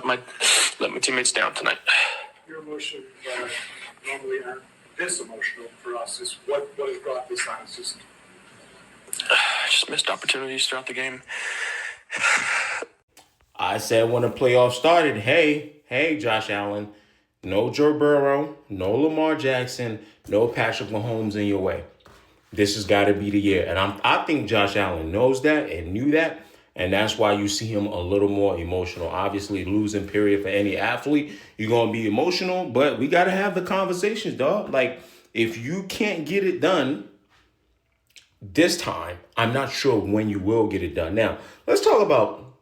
my teammates down tonight. Your emotion normally aren't this emotional for us. Is what has brought this on? It's just Just missed opportunities throughout the game. I said when the playoffs started, hey, Josh Allen, no Joe Burrow, no Lamar Jackson, no Patrick Mahomes in your way. This has got to be the year. And I think Josh Allen knows that and knew that. And that's why you see him a little more emotional. Obviously, losing period for any athlete, you're going to be emotional. But we got to have the conversations, dog. Like, if you can't get it done this time, I'm not sure when you will get it done. Now, let's talk about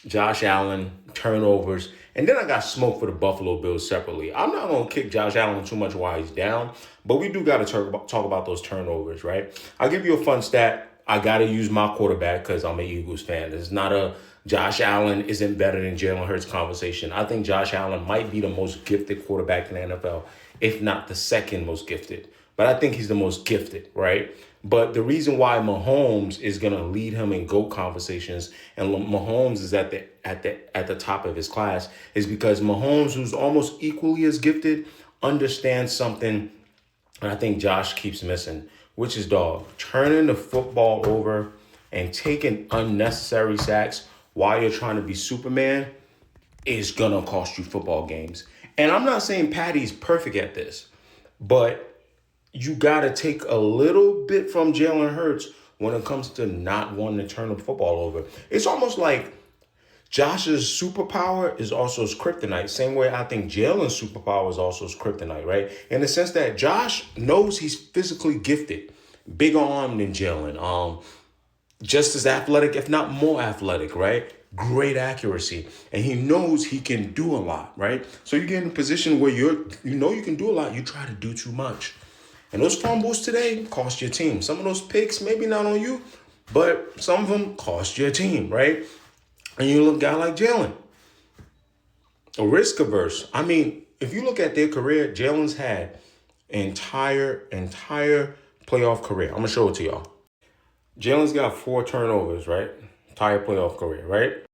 Josh Allen, turnovers, and then I got smoke for the Buffalo Bills separately. I'm not going to kick Josh Allen too much while he's down, but we do got to talk about those turnovers, right? I'll give you a fun stat. I got to use my quarterback because I'm an Eagles fan. It's not a Josh Allen isn't better than Jalen Hurts conversation. I think Josh Allen might be the most gifted quarterback in the NFL, if not the second most gifted. But I think he's the most gifted, right? But the reason why Mahomes is going to lead him in GOAT conversations and Mahomes is at the top of his class is because Mahomes, who's almost equally as gifted, understands something, and I think Josh keeps missing, which is, dog, turning the football over and taking unnecessary sacks while you're trying to be Superman is going to cost you football games. And I'm not saying Patty's perfect at this, but you got to take a little bit from Jalen Hurts when it comes to not wanting to turn the football over. It's almost like Josh's superpower is also his kryptonite. Same way I think Jalen's superpower is also his kryptonite, right? In the sense that Josh knows he's physically gifted. Bigger arm than Jalen. Just as athletic, if not more athletic, right? Great accuracy. And he knows he can do a lot, right? So you get in a position where you can do a lot. You try to do too much. And those fumbles today cost your team. Some of those picks, maybe not on you, but some of them cost your team, right? And you look at a guy like Jalen, a risk averse. I mean, if you look at their career, Jalen's had entire playoff career. I'm going to show it to y'all. Jalen's got 4 turnovers, right? Entire playoff career, right?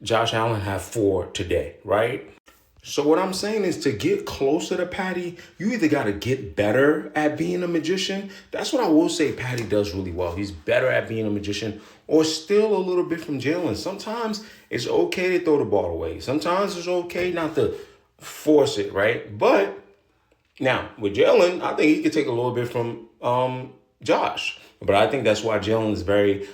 Josh Allen had 4 today, right? So what I'm saying is to get closer to Patty, you either got to get better at being a magician. That's what I will say Patty does really well. He's better at being a magician or steal a little bit from Jalen. Sometimes it's okay to throw the ball away. Sometimes it's okay not to force it, right? But now with Jalen, I think he could take a little bit from Josh. But I think that's why Jalen is very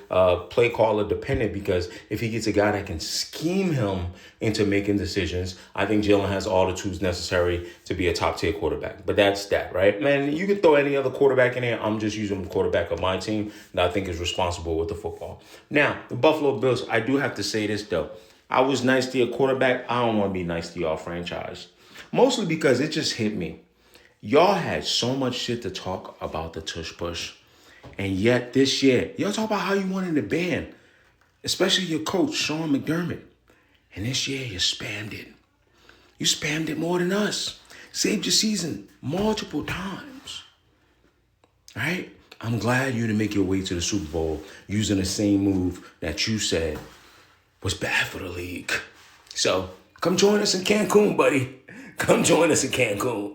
play caller dependent, because if he gets a guy that can scheme him into making decisions, I think Jalen has all the tools necessary to be a top tier quarterback. But that's that, right? Man, you can throw any other quarterback in there. I'm just using the quarterback of my team that I think is responsible with the football. Now, the Buffalo Bills, I do have to say this, though. I was nice to your quarterback. I don't want to be nice to y'all franchise. Mostly because it just hit me. Y'all had so much shit to talk about the tush push. And yet this year, y'all talk about how you wanted to ban, especially your coach, Sean McDermott. And this year, you spammed it. You spammed it more than us. Saved your season multiple times. All right? I'm glad you didn't make your way to the Super Bowl using the same move that you said was bad for the league. So come join us in Cancun, buddy. Come join us in Cancun.